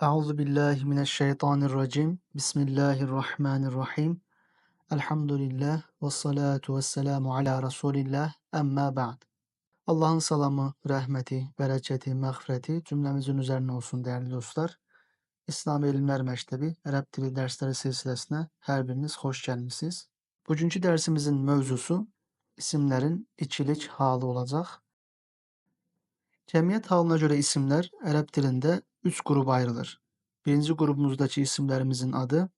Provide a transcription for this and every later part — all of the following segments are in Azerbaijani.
Euzu billahi mineşşeytanirracim. Bismillahirrahmanirrahim. Elhamdülillah ve salatu vesselamu ala Resulillah. Amma ba'd. Allah'ın selamı, rahmeti, bereketi, mağfireti cümlemizin üzerine olsun değerli dostlar. İslam İlimler Mektebi Arap Dili Dersleri silsilesine her biriniz hoş gelmişsiniz. Bugünkü dersimizin mevzusu isimlerin içilik halı olacak. Cemiyet halına göre isimler Arap dilinde 3 gruba ayrılır. Birinci grubumuzdaki isimlerimizin adı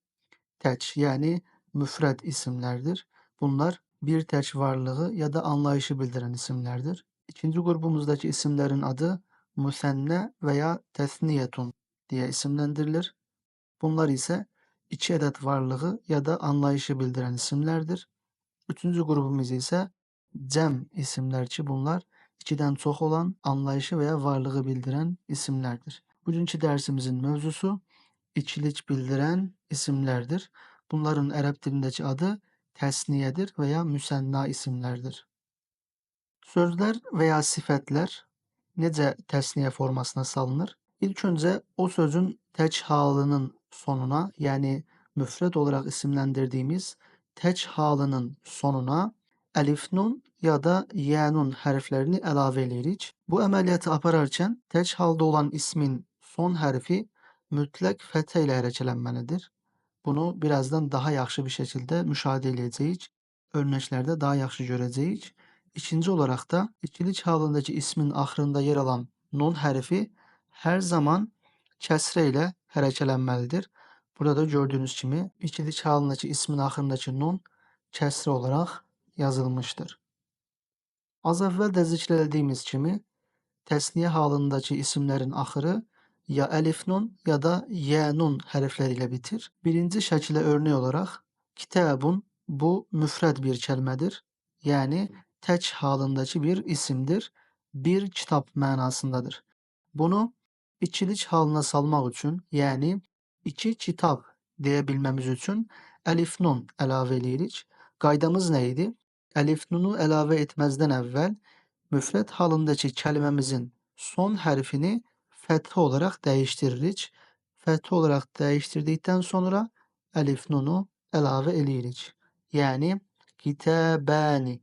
teç yani müfred isimlerdir. Bunlar bir teç varlığı ya da anlayışı bildiren isimlerdir. İkinci grubumuzdaki isimlerin adı müsenne veya tesniyetun diye isimlendirilir. Bunlar ise iki edat varlığı ya da anlayışı bildiren isimlerdir. Üçüncü grubumuz ise cem isimler ki bunlar ikiden çok olan anlayışı veya varlığı bildiren isimlerdir. Bugünkü dersimizin mevzusu ikilik bildiren isimlerdir. Bunların Arap dilindeki adı tesniyedir veya müsenna isimlerdir. Sözler veya sifetler nece tesniye formasına salınır? İlk önce o sözün teç halının sonuna yani müfred olarak isimlendirdiğimiz teç halının sonuna elif nun ya da ye nun harflerini elave edirik. Bu əməliyyatı apararken teç halda olan ismin son harfi mütlak fethe ile hərəkələnməlidir. Bunu birazdan daha yaxşı bir şekilde müşahede edeceğiz. Örneklerde daha yaxşı göreceğiz. İkinci olarak da ikilik halındaki ismin axırında yer alan nun harfi her zaman kəsrə ilə hərəkələnməlidir. Burada da gördüğünüz kimi ikilik halındaki ismin axırındaki nun kəsri olarak yazılmıştır. Az evvel de zikredildiğimiz kimi tesniye halındaki isimlerin axırı ya elif nun ya da ye nun hərfləriyle bitir. Birinci şəklə örnek olarak kitabun bu müfred bir kelimedir. Yani teç halındaki bir isimdir. Bir kitap manasındadır. Bunu ikilik halına salmak için yani iki kitap diyebilmemiz için elif nun elave edirik. Qaydamız neydi? Elif nunu elave etmezden evvel müfred halındaki kelimemizin son harfini fethe olarak değiştiririk. Fethe olarak değiştirdikten sonra elif nunu elave edirik. Yani kitabani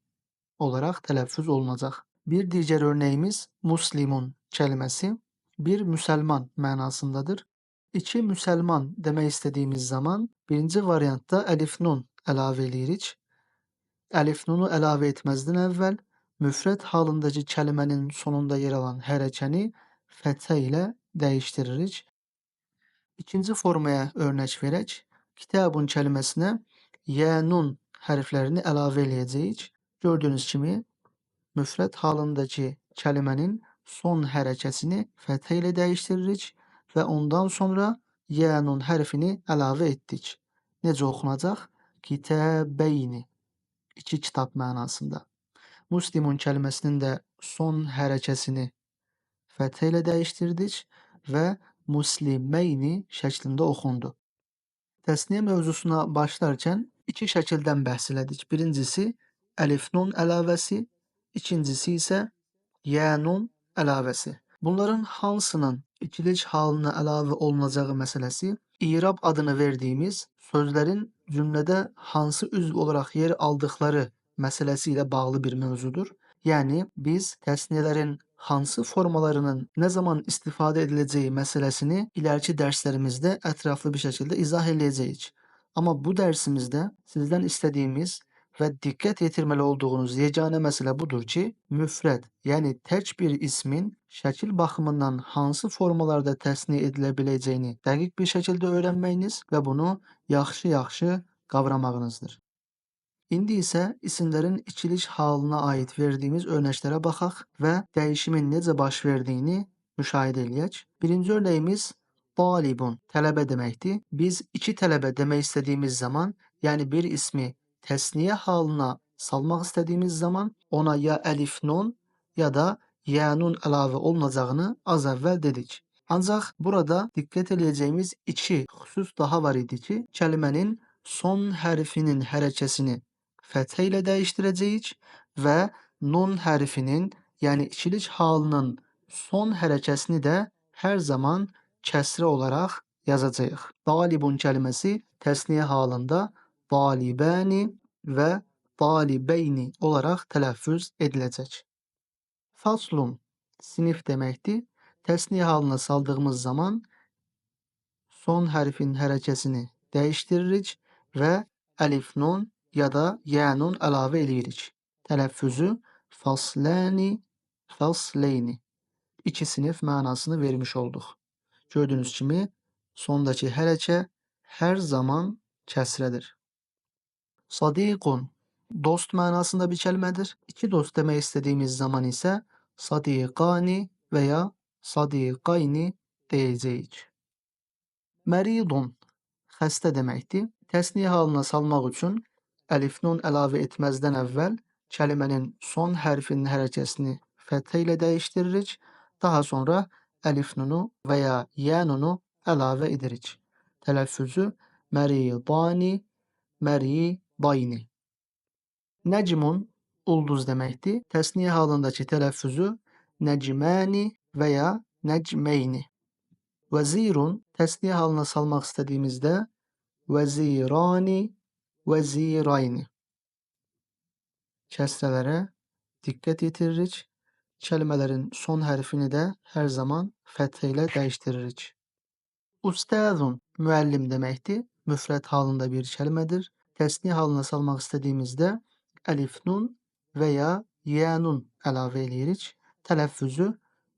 olarak telaffuz olunacak. Bir diğer örneğimiz muslimun kelimesi bir Müslüman manasındadır. İki Müslüman demek istediğimiz zaman birinci varyantta elif nun elave edirik. Elif nunu elave etmezden evvel müfred halındaki kelimenin sonunda yer alan herekeni fethe ile değiştiririz. İkinci formaya örnek verək. Kitabun kelimesine ye nun harflerini elave edeceğiz. Gördüğünüz kimi müfred halındaki kelimenin son harekesini fethe ile değiştiririz ve ondan sonra ye nun harfini elave ettik. Necə oxunacaq? Kitabeyni. İki kitap manasında. Muslimun kelimesinin de son harekesini fethe ile değiştirdik ve muslimeyni şeklinde okundu. Tesniye mevzusuna başlarken iki şekilden bahsedilik. Birincisi elif nun əlavəsi, ikincisi ise ye nun əlavəsi. Bunların hansının ikilik halına elave olunacağı meselesi İrab adını verdiğimiz sözlerin cümlede hansı üzv olarak yer aldıkları meselesiyle bağlı bir mevzudur. Yani biz tesniyelerin hansı formalarının ne zaman istifade edileceği meselesini ileriki derslerimizde etraflı bir şekilde izah edeceğiz. Ama bu dersimizde sizden istediğimiz ve dikkat yetirmeli olduğunuz yegane mesele budur ki müfred yani teç bir ismin şekil bakımından hansı formalarda tesniye edilebileceğini dəqiq bir şekilde öğrenmeyiniz ve bunu yaxşı kavramağınızdır. İndi isə isimlerin ikilik halına ait verdiğimiz örneklere baxaq ve değişimin necə baş verdiğini müşahidə eləyək. Birinci örneğimiz talibun, tələbə deməkdir. Biz iki tələbə demək istediğimiz zaman, yani bir ismi tesniye halına salmaq istediğimiz zaman ona ya elif nun ya da ya nun əlavə olunacağını az evvel dedik. Ancaq burada dikkat edeceğimiz iki husus daha var idi ki, kelimenin son harfinin harekesini fethe ile değiştireceğiz ve nun harfinin yani ikilik halının son harekesini de her zaman kəsri olaraq yazacağıq. Talibun kəlməsi təsniyə halında talibəni və talibeyni olaraq tələffüz ediləcək. Faslun sinif deməkdir. Təsniyə halına saldığımız zaman son hərfin hərəkəsini dəyişdiririk və əlif nun ya da yə nun əlavə edirik. Tələffüzü faslani, fasleyni. İki sinif mənasını vermiş olduq. Gördüyünüz kimi sondakı hərəkə hər zaman kəsrədir. Sadiqun dost mənasında bir kəlmədir. İki dost demək istədiyimiz zaman isə sadiqani və ya sadiqayni deyəcəyik. Məridun xəstə deməkdir. Təsniyə halına salmaq üçün əlif nun əlavə etməzdən əvvəl kəlmənin son hərfinin hərəkəsini fəthə ilə dəyişdiririk. Daha sonra əlif nunu və ya yə nunu əlavə edirik. Tələffüzü məridani, məridayni. Nəcmun ulduz deməkdir. Təsniyə halındakı tələffüzü nəcməni və ya nəcmeyni. Vəzirun təsniyə halına salmaq istədiyimizdə vəzirani, vəzirayni. Kəsrələrə diqqət yetiririk. Kəlmələrin son hərfini də hər zaman fəthə ilə dəyişdiririk. Ustazun müəllim deməkdir. Müfrət halında bir kəlmədir. Təsniyə halına salmaq istədiyimizdə əlif nun və ya yə nun əlavə edirik. Tələffüzü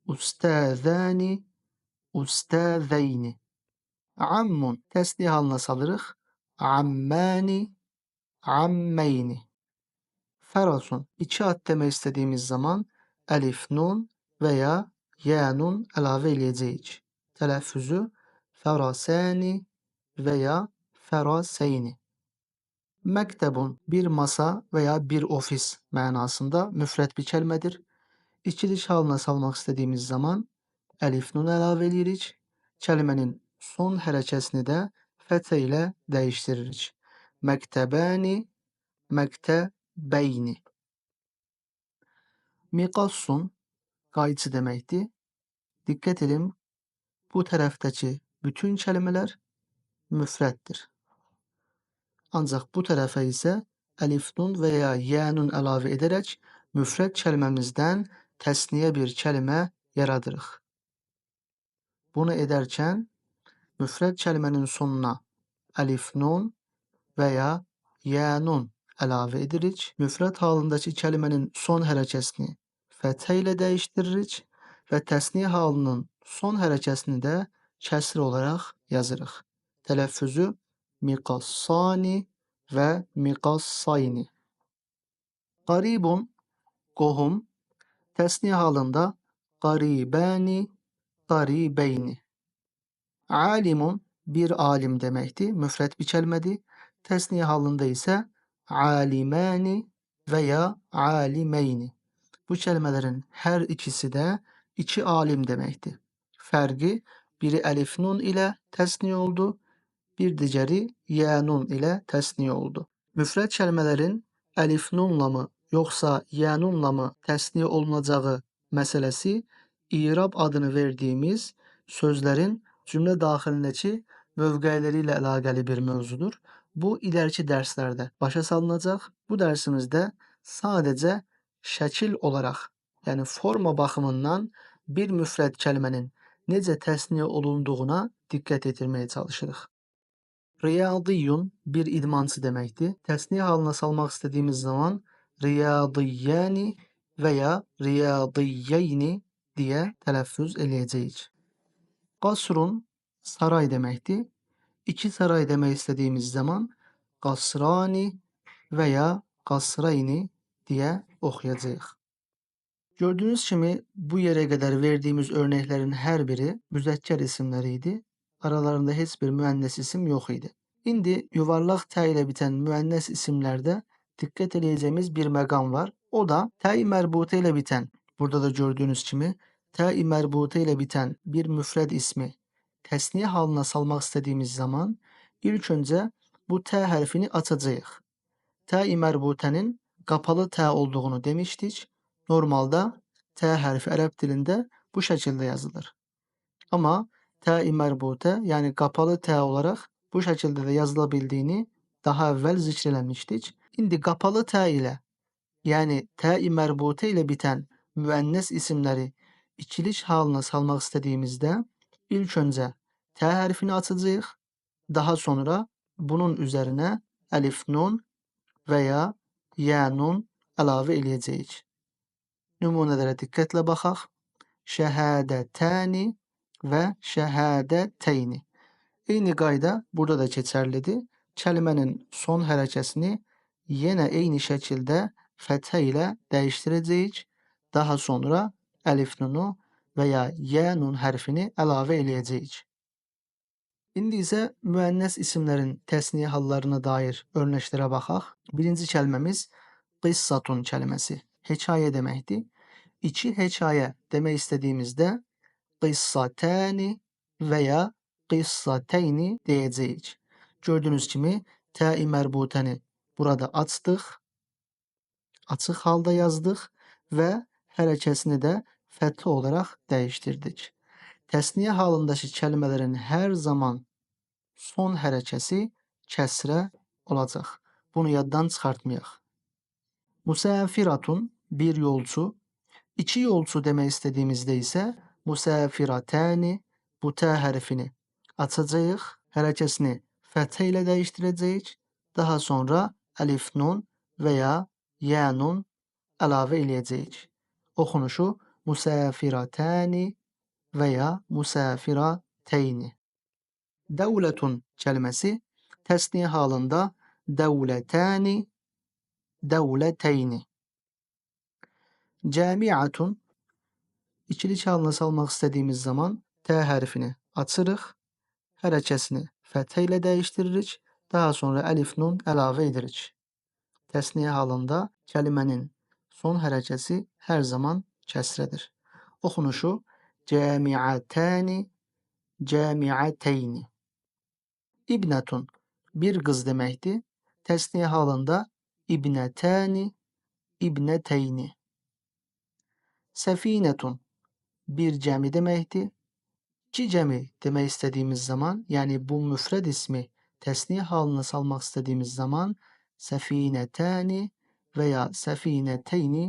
ustazani, ustazeyni. Ammun təsniyə halına salırıq. Ammani, ammeyni. Fərasun iki at demək istədiyimiz zaman əlif nun və ya yə nun əlavə edəcəyik. Tələffüzü fərasəni və ya fəraseyni. Məktəbun bir masa və ya bir ofis mənasında müfrət bir kəlmədir. İkiliş halına salmaq istədiyimiz zaman əlif nun əlavə edirik. Kəlmənin son hərəkəsini də fəthə ilə dəyişdiririk. Məktəbəni, məktəbeyni. Miqassun qayçı deməkdir. Diqqət edin, bu tərəfdəki bütün kəlmələr müfrətdir. Ancaq bu tərəfə isə əlif nun və ya yə nun əlavə edərək müfrət kəlməmizdən təsniyə bir kəlmə yaradırıq. Bunu edərkən müfrət kəlmənin sonuna əlif nun və ya yə nun əlavə edirik. Müfrət halındakı kəlmənin son hərəkəsini fəthə ilə dəyişdiririk və təsniyə halının son hərəkəsini də kəsr olaraq yazırıq. Tələffüzü miqassani və miqassayni. Qaribun qohum. Təsniyə halında qaribəni, qaribeyni. Alimun bir alim deməkdir. Müfrət bir kəlmədir. Təsniyə halında isə aliməni və ya alimeyni. Bu kəlmələrin hər ikisi də iki alim deməkdir. Fərqi biri əlif nun ilə təsniyə oldu, bir digəri yə nun ilə təsniyə oldu. Müfrət kəlmələrin əlif nunla mı yoxsa yə nunla mı təsniyə olunacağı məsələsi İrab adını verdiyimiz sözlərin cümlə daxilindəki mövqeləri ilə əlaqəli bir mövzudur. Bu iləriki dərslərdə başa salınacaq. Bu dərsimizdə sadəcə şəkil olaraq, yəni forma baxımından bir müfrət kəlmənin necə təsniyə olunduğuna diqqət yetirməyə çalışırıq. Riyadiyun bir idmançı deməkdir. Təsniyə halına salmaq istədiyimiz zaman riyadiyyəni və ya riyadiyyeyni deyə tələffüz eləyəcəyik. Qasrun saray deməkdir. İki saray demək istədiyimiz zaman qasrani və ya qasrayni deyə oxuyacağıq. Gördüyünüz kimi bu yerə qədər verdiyimiz örnəklərin hər biri müzəkkər isimləri idi. Aralarında heç bir müənnəs isim yox idi. İndi yuvarlaq tə ilə bitən müənnəs isimlərdə diqqət edəcəyimiz bir məqam var. O da tə-i mərbutə ilə bitən, burada da gördüyünüz kimi tə-i mərbutə ilə bitən bir müfrəd ismi təsniyə halına salmaq istədiyimiz zaman ilk öncə bu tə hərfini açacağıq. Tə-i mərbutənin qapalı tə olduğunu demişdik. Normalda tə hərfi ərəb dilində bu şəkildə yazılır. Amma T-i merbute yani kapalı T olarak bu şekilde de yazılabildiğini daha evvel zikrelemiştik. Şimdi kapalı T ile yani T-i merbute ile biten müennes isimleri ikiliş haline salmak istediğimizde ilk önce T harfini atacağız. Daha sonra bunun üzerine elif nun veya ya nun elave eləyəcəyik. Nümunələrə diqqətlə baxaq. Şəhədətəni və şəhədəteyni. Eyni qayda burada da keçərlidir. Kəlmənin son hərəkəsini yenə eyni şəkildə fəthə ilə dəyişdirəcəyik. Daha sonra əlif nunu və ya yə nun hərfini əlavə eləyəcəyik. İndi isə müənnəs isimlərin təsniyə hallarına dair örnəklərə baxaq. Birinci kəlməmiz qissatun kəlməsi. Hekayə deməkdir. İki hekayə demək istədiyimizdə qissatəni və ya qissateyni deyəcəyik. Gördüyünüz kimi T-i mərbutəni burada açdıq, açıq halda yazdıq və hərəkəsini də fəthə olaraq dəyişdirdik. Təsniyə halındakı kəlmələrin hər zaman son hərəkəsi kəsrə olacaq. Bunu yaddan çıxartmayaq. Musafiratun bir yolcu, iki yolcu demək istədiyimizdə isə musafiratani bu T hərfini açacağıq, hərəkəsini fəthə ilə dəyişdirəcəyik. Daha sonra əlif nun və ya yə nun əlavə eləyəcəyik. Oxunuşu musafiratani və ya musafirateyni. Dəvlətun kəlməsi təsniyə halında dəvlətəni, dəvləteyni. Cəmiətun ikilik halına salmaq istədiyimiz zaman T hərfini açırıq, hərəkəsini fəthə ilə dəyişdiririk, daha sonra əlif nun əlavə edirik. Təsniyə halında kəlmənin son hərəkəsi hər zaman kəsrədir. Oxunuşu cəmiətəni, cəmiəteyni. İbnətun bir qız deməkdir. Təsniyə halında ibnətəni, ibnəteyni. Səfinətun bir cəmi deməkdir. İki cəmi demək istədiyimiz zaman, yəni bu müfrəd ismi təsniyə halına salmaq istədiyimiz zaman səfinətəni və ya səfinəteyni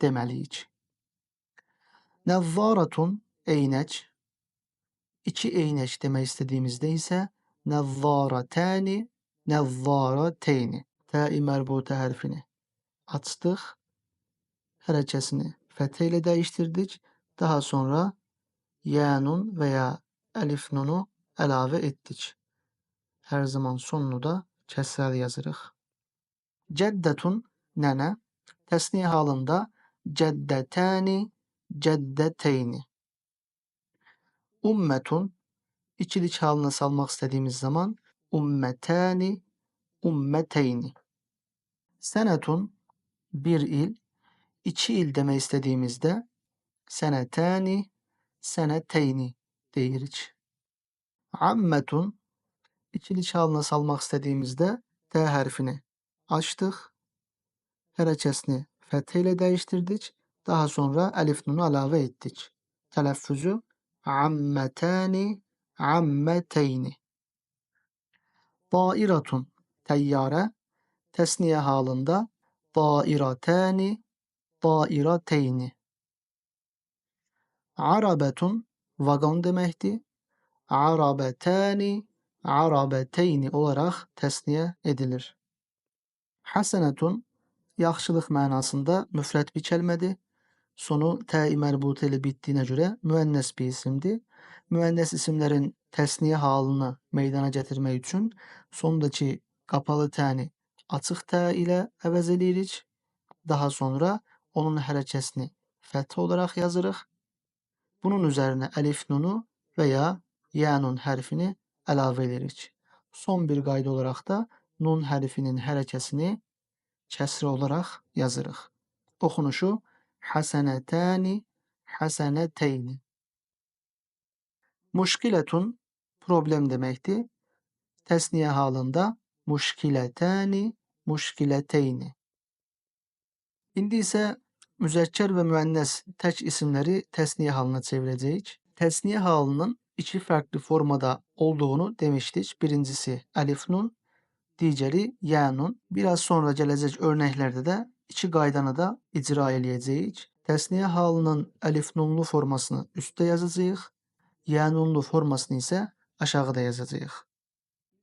deməliyik. Nəvvaratun eynək. İki eynək demək istədiyimizdə isə nəvvaratəni, nəvvarateyni. T-i mərbutə hərfini açdıq, hərəkəsini fəthə ilə dəyişdirdik. Daha sonra yə nun və ya əlif nunu əlavə etdik. Hər zaman sonunu da kəsrəli yazırıq. Cəddətun nənə. Təsniyə halında cəddətəni, cəddəteyni. Ümmətun ikilik halına salmaq istədiyimiz zaman ümmətəni, ümməteyni. Sənətun bir il, iki il demək istədiyimizdə sənətəni, sənəteyni deyirik. Ammətun ikilik halına salmaq istədiyimizdə T hərfini açdıq, hərəkəsini fəthə ilə dəyişdirdik, daha sonra əlif nunu əlavə etdik. Tələffüzü ammətəni, amməteyni. Dairatun təyyarə. Təsniyə halında dairatəni, dairateyni. Arabətun vaqon deməkdir. Arabətəni, arabəteyni olaraq təsniyə edilir. Həsənətun yaxşılıq mənasında müfrət bir kəlmədir. Sonu T-i mərbutə ilə bitdiyinə görə müənnəs bir isimdir. Müənnəs isimlərin təsniyə halını meydana gətirmək üçün sondakı qapalı T-ni açıq T ilə əvəz edirik. Daha sonra onun hərəkəsini fəthə olaraq yazırıq. Bunun üzərinə əlif nunu və ya yə nun hərfini əlavə edirik. Son bir qayda olaraq da nun hərfinin hərəkəsini kəsrə olaraq yazırıq. Oxunuşu həsənətəni, həsənəteyni. Muşkilətun problem deməkdir. Təsniyə halında muşkilətəni, muşkiləteyni. İndi isə müzəkkər və müənnəs tək isimləri təsniyə halına çevirəcəyik. Təsniyə halının iki farklı formada olduğunu demiştik. Birincisi elif nun, digeri ya nun. Biraz sonra gələcək örnəklərdə də iki qaydanı da icra eləyəcəyik. Təsniyə halının elif nunlu formasını üstdə yazacağıq, ya nunlu formasını isə aşağıda yazacağıq.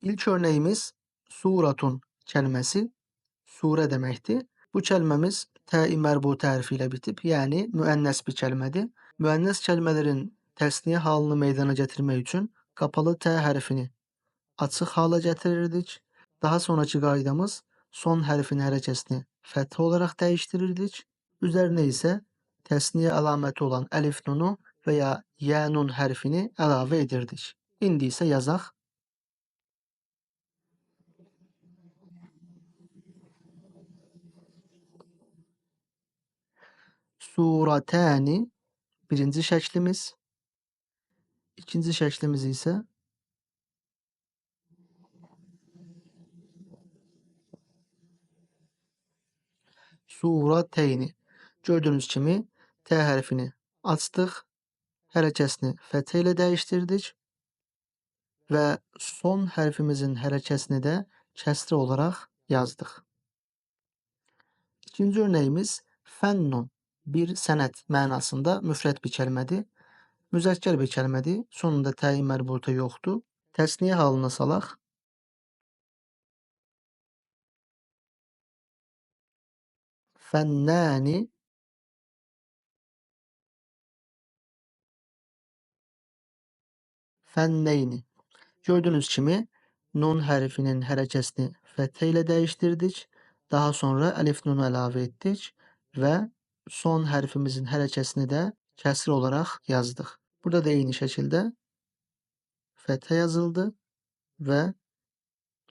İlk örnəyimiz suratun kəlməsi surə deməkdir. Bu kəlməmiz tə-i mərbutə hərfi ilə bitib, yəni müənnəs bir kəlmədir. Müənnəs kəlmələrin təsniyə halını meydana gətirmək üçün qapalı tə hərfini açıq hala gətirirdik. Daha sonraki qaydamız son hərfin hərəkəsini fəthə olaraq dəyişdirirdik. Üzərinə isə təsniyə əlaməti olan əlif nunu və ya yə nun hərfini əlavə edirdik. İndi isə yazaq. Suratani birinci şəklimiz. İkinci şəklimiz isə surateyni. Gördüyünüz kimi T hərfini açdıq, hərəkəsini fəthə ilə dəyişdirdik və son hərfimizin hərəkəsini də kəsri olaraq yazdıq. İkinci örnəyimiz fənnun, bir sənət mənasında müfrət bir kəlmədir. Müzəkkər bir kəlmədir. Sonunda təyin mərbuta yoxdur. Təsniyə halına salaq. Fənnəni, fənneyni. Gördüyünüz kimi nun hərfinin hərəkəsini fəthə ilə dəyişdirdik. Daha sonra əlif nunu əlavə etdik və son hərfimizin hərəkəsini də kəsr olaraq yazdıq. Burada da eyni şəkildə fəthə yazıldı və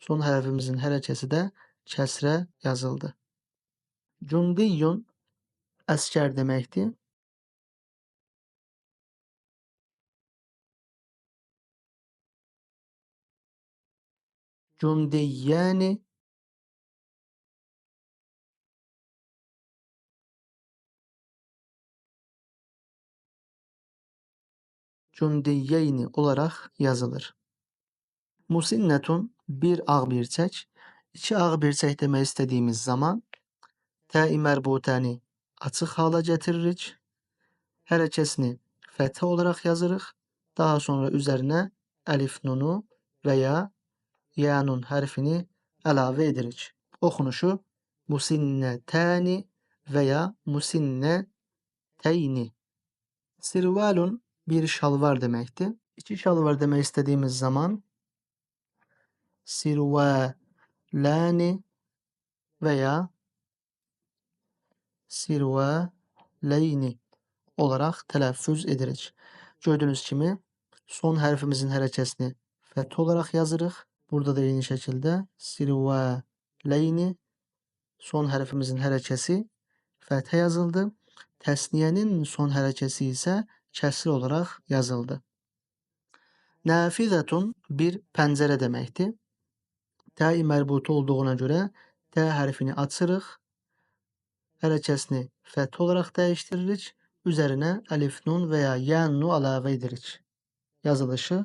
son hərfimizin hərəkəsi də kəsrə yazıldı. Cundiyyun əskər deməkdir. Cundiyyəni, cundiyyeyni olaraq yazılır. Musinnetun, bir ağ birçək. İki ağ birçək demək istədiyimiz zaman tə-i mərbutəni açıq hala gətiririk. Hərəkəsini fəthə olaraq yazırıq. Daha sonra üzərinə əlif nunu və ya ya nun hərfini əlavə edirik. Oxunuşu musinnətəni və ya musinnəteyni. Sirvalun bir şalvar deməkdir. İki şalvar demək istədiyimiz zaman sirvaləni və ya sirvaleyni olaraq tələffüz edirik. Gördüyünüz kimi son hərfimizin hərəkəsini fəth olaraq yazırıq. Burada da eyni şəkildə sirvaleyni son hərfimizin hərəkəsi fəthə yazıldı. Təsniyənin son hərəkəsi isə kəsri olaraq yazıldı. Nafizatun bir pəncərə deməkdir. Tə-i mərbutu olduğuna görə T hərfini açırıq. Hərəkəsini fəth olaraq dəyişdiririk. Üzərinə əlif nun və ya ya nunu əlavə edirik. Yazılışı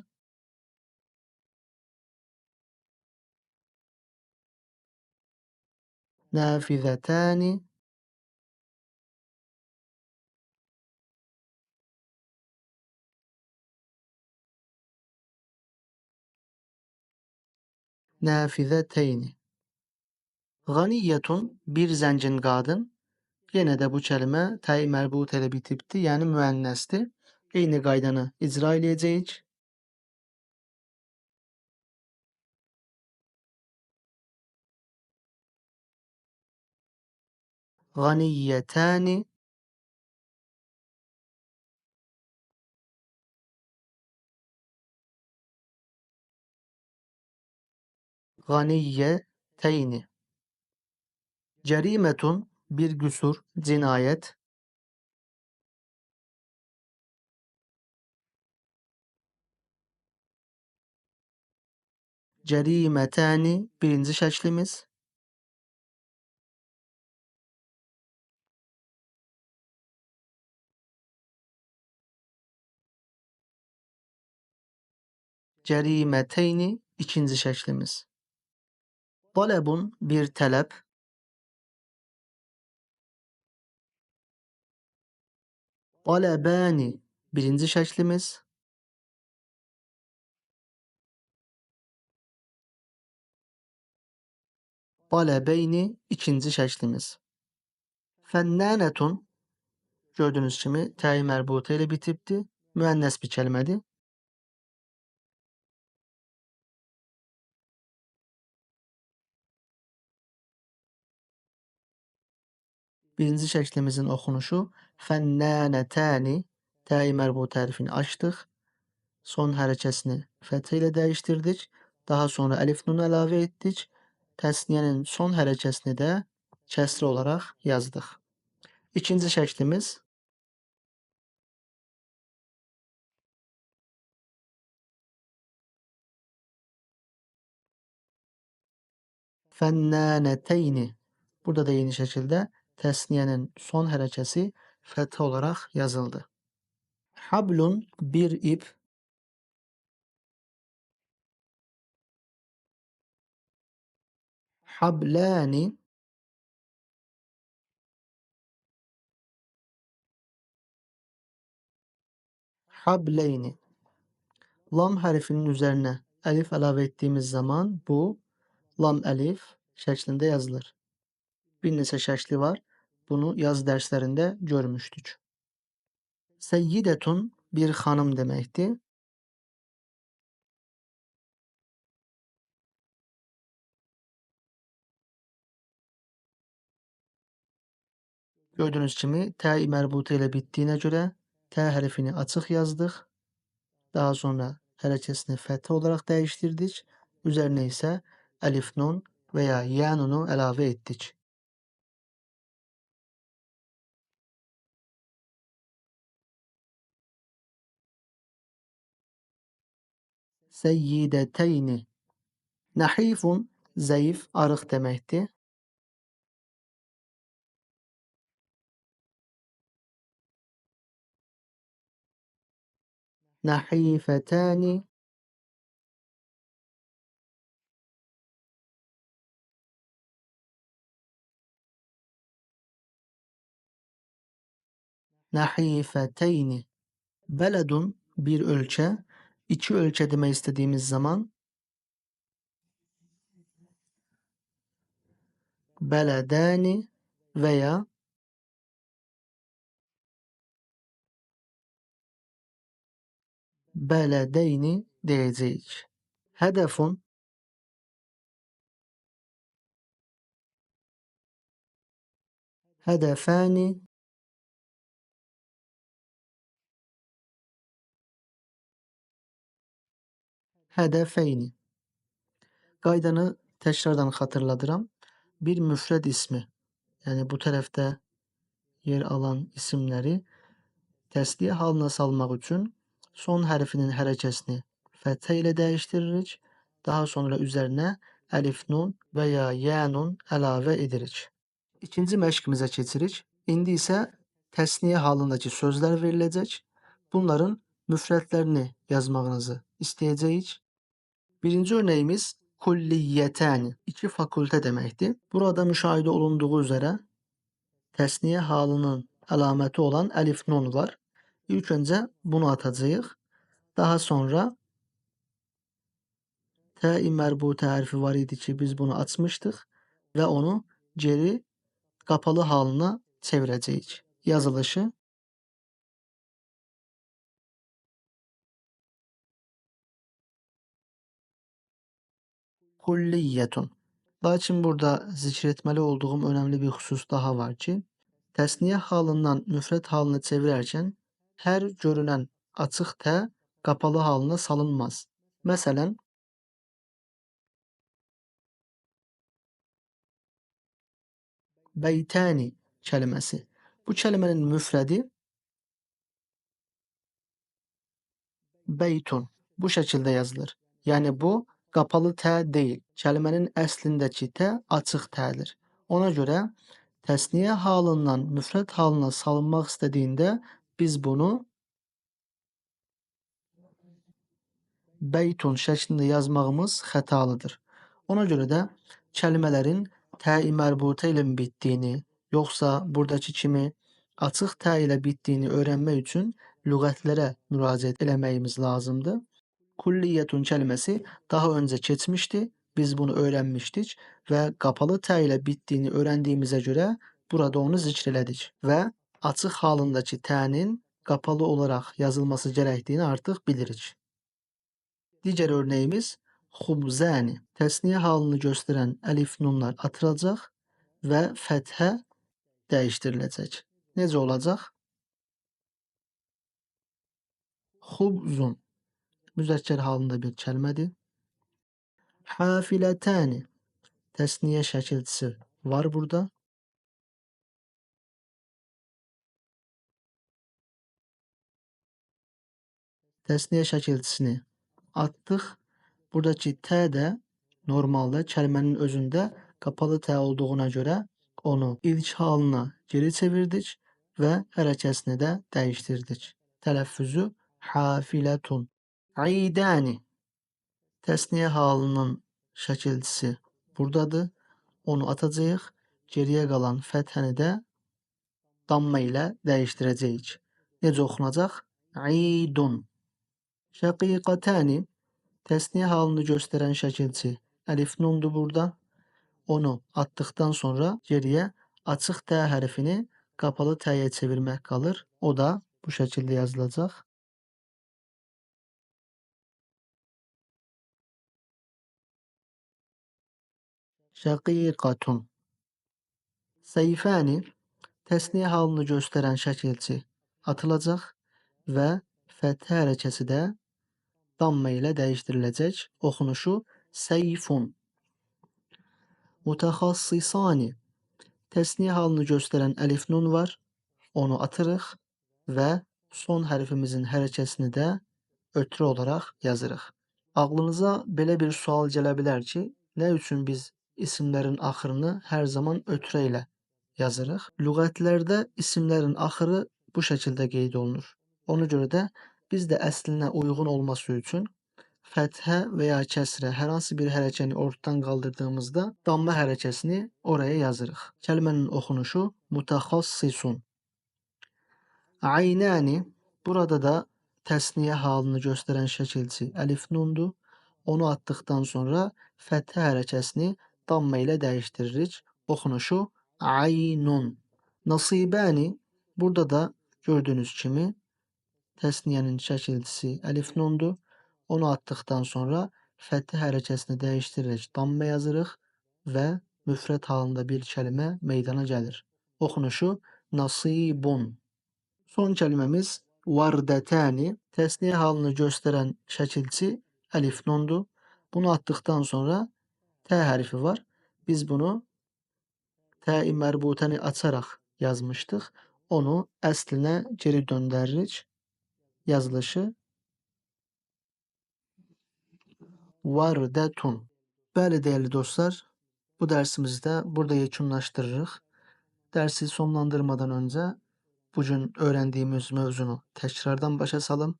nafizətəni, nafizəteyni. Ğaniyyətun bir zəngin qadın. Yenə də bu kəlmə təyi mərbut ilə bitibdir, yəni müənnəsdir. Eyni qaydanı icra eləyəcəyik. Ğaniyyətəni, ğaniyyəteyni. Cərimetun bir qüsur, cinayət. Cərimətəni birinci şəklimiz. Cərimeteyni ikinci şəklimiz. Talebun bir tələb. Talebani birinci şəklimiz. Talebeyni ikinci şəklimiz. Fənnənətun gördüyünüz kimi təyi mərbuta ilə bitibdir. Müənnəs bir kəlmədir. Birinci şəklimizin oxunuşu fənnənətəni, təyi mərbuta hərfini açdıq. Son hərəkəsini fəthə ilə dəyişdirdik. Daha sonra əlif nun əlavə etdik. Təsniyənin son hərəkəsini də kəsri olaraq yazdıq. İkinci şəklimiz fənnənəteyni. Burada da eyni şəkildə təsniyənin son hərəkəsi fəthə olaraq yazıldı. Hablun bir ip. Hablani. Hableyni. Lam hərfinin üzərinə əlif əlavə etdiyimiz zaman bu lam əlif şəklində yazılır. Bir neçə şəkli var. Bunu yaz dərslərində görmüşdük. Seyyidetun bir xanım deməkdir. Gördüyünüz kimi təyi mərbuta ilə bitdiyinə görə tə hərfini açıq yazdıq. Daha sonra hərəkəsini fəthə olaraq dəyişdirdik. Üzərinə isə əlif nun və ya yə nunu əlavə etdik. Seyyideteyni. Nəhifun zəif, arıq deməkdir. Nəhifətəni. Nəhifəteyni. Bəledun bir ölkə. İki ölkə demək istədiyimiz zaman bəledəni və ya bəledeyni deyəcəyik. Hədəfun hədəfəni. Hədəfeyni. Qaydanı təkrardan xatırladıram. Bir müfrəd ismi, yəni bu tərəfdə yer alan isimləri təsniyə halına salmaq üçün son hərfinin hərəkəsini fəthə ilə dəyişdiririk. Daha sonra üzərinə əlif nun və ya yə nun əlavə edirik. İkinci məşqimizə keçirik. İndi isə təsniyə halındakı sözlər veriləcək. Bunların müfrədlərini yazmağınızı istəyəcəyik. Birinci örnəyimiz kulliyyətəni, iki fakültə deməkdir. Burada müşahidə olunduğu üzərə təsniyə halının əlaməti olan əlif nun var. İlk öncə bunu atacağıq. Daha sonra tə-i mərbutə hərfi var idi ki, biz bunu açmışdıq və onu geri qapalı halına çevirəcəyik. Yazılışı kulliyyətun. Lakin burada zikr etməli olduğum önəmli bir xüsus daha var ki, təsniyə halından müfrəd halını çevirərkən hər görünən açıq tə qapalı halına salınmaz. Məsələn, beytəni kəlməsi. Bu kəlmənin müfrədi beytun. Bu şəkildə yazılır. Yəni bu qapalı tə deyil. Kəlmənin əslindəki tə açıq tədir. Ona görə təsniyə halından müfrəd halına salınmaq istədiyində biz bunu beytun şəklində yazmağımız xətalıdır. Ona görə də kəlimələrin tə-i mərbutə ilə bitdiyini, yoxsa buradakı kimi açıq tə ilə bitdiyini öyrənmək üçün lüğətlərə müraciət eləməyimiz lazımdır. Kulliyyətun kəlməsi daha öncə keçmişdi. Biz bunu öyrənmişdik və qapalı tə ilə bitdiyini öyrəndiyimizə görə burada onu zikr elədik və açıq halındakı tənin qapalı olaraq yazılması gərəkdiyini artıq bilirik. Digər örnəyimiz xubzəni. Təsniyə halını göstərən əlif nunlar atılacaq və fəthə dəyişdiriləcək. Necə olacaq? Xubzun müzəkkər halında bir kəlmədir. Hafilətəni təsniyə şəkilçisi var burada. Təsniyə şəkilçisini atdıq. Buradakı tə də normalda kəlmənin özündə qapalı tə olduğuna görə onu ilk halına geri çevirdik və hərəkəsini də dəyişdirdik. Tələffüzü hafilətun. İdəni təsniyə halının şəkilçisi buradadır. Onu atacağıq. Geriyə qalan fəthəni də damma ilə dəyişdirəcəyik. Necə oxunacaq? İdun. Şəqiqətəni təsniyə halını göstərən şəkilçi əlif nundur burada. Onu atdıqdan sonra geriyə açıq tə hərfini qapalı təyə çevirmək qalır. O da bu şəkildə yazılacaq. Şəqiqətun. Seyfəni təsniyə halını göstərən şəkilçi atılacaq və fəthə hərəkəsi də damma ilə dəyişdiriləcək. Oxunuşu seyfun. Mütəxəssisani təsniyə halını göstərən əlif nun var. Onu atırıq və son hərfimizin hərəkəsini də ötrü olaraq yazırıq. Ağlınıza belə bir sual gələ bilər ki, nə üçün biz isimlərin axırını hər zaman ötrə ilə yazırıq? Lüğətlərdə isimlərin axırı bu şəkildə qeyd olunur. Ona görə də biz də əslinə uyğun olması üçün fəthə və ya kəsrə hər hansı bir hərəkəni ortadan qaldırdığımızda damma hərəkəsini oraya yazırıq. Kəlmənin oxunuşu mütəxəssisun. Aynəni burada da təsniyə halını göstərən şəkilçi əlif nundur. Onu atdıqdan sonra fəthə hərəkəsini damma ilə dəyişdiririk. Oxunuşu aynun. Nasibəni burada da gördüyünüz kimi təsniyənin şəkilçisi əlif nundur. Onu atdıqdan sonra fəthə hərəkəsini dəyişdirərək damma yazırıq və müfrət halında bir kəlmə meydana gəlir. Oxunuşu nasibun. Son kəlməmiz vardətəni. Təsniyə halını göstərən şəkilçi əlif nundur. Bunu atdıqdan sonra tə hərfi var. Biz bunu tə-i mərbutəni açaraq yazmışdıq. Onu əslinə geri döndəririk. Yazılışı vardətun. Bəli, dəyərli dostlar, bu dərsimizi də burada yekunlaşdırırıq. Dərsi sonlandırmadan öncə bugün öyrəndiyimiz mövzunu təkrardan başa salım.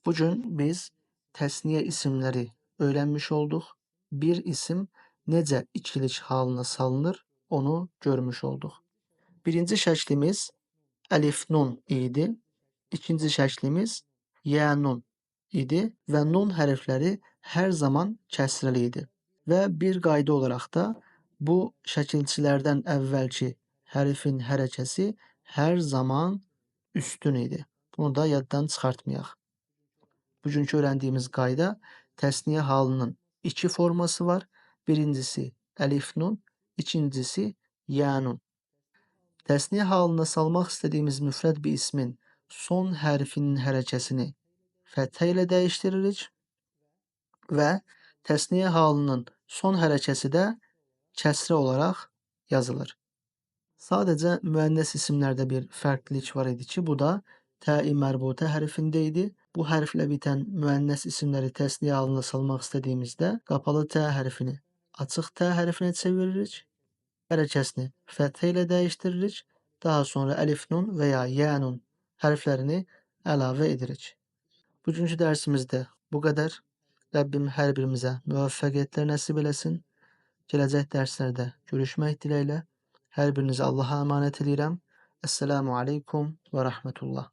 Bugün biz təsniyə isimləri öyrənmiş olduq. Bir isim necə ikilik halına salınır, onu görmüş olduq. Birinci şəklimiz əlif nun idi. İkinci şəklimiz yə nun idi və nun hərfləri hər zaman kəsrəli idi. Və bir qayda olaraq da bu şəkilçilərdən əvvəlki hərfin hərəkəsi hər zaman üstün idi. Bunu da yaddan çıxartmayaq. Bugünkü öyrəndiyimiz qayda təsniyə halının iki forması var. Birincisi əlif nun, ikincisi yə nun. Təsniyə halına salmaq istədiyimiz müfrəd bir ismin son hərfinin hərəkəsini fəthə ilə dəyişdiririk və təsniyə halının son hərəkəsi də kəsrə olaraq yazılır. Sadəcə müənnəs isimlərdə bir fərqlilik var idi ki, bu da tə-i mərbutə hərfində idi. Bu hərflə bitən müənnəs isimləri təsniyə halına salmaq istədiyimizdə qapalı tə hərfini açıq tə hərfinə çeviririk. Hərəkəsini fəthə ilə dəyişdiririk. Daha sonra əlif nun və ya yə nun hərflərini əlavə edirik. Bugünkü dərsimizdə bu qədər. Rəbbim hər birimizə müvəffəqiyyətlər nəsib eləsin. Gələcək dərslərdə görüşmək diləyilə. Hər birinizi Allaha əmanət edirəm. Əssəlamu aleykum və rəhmətullah.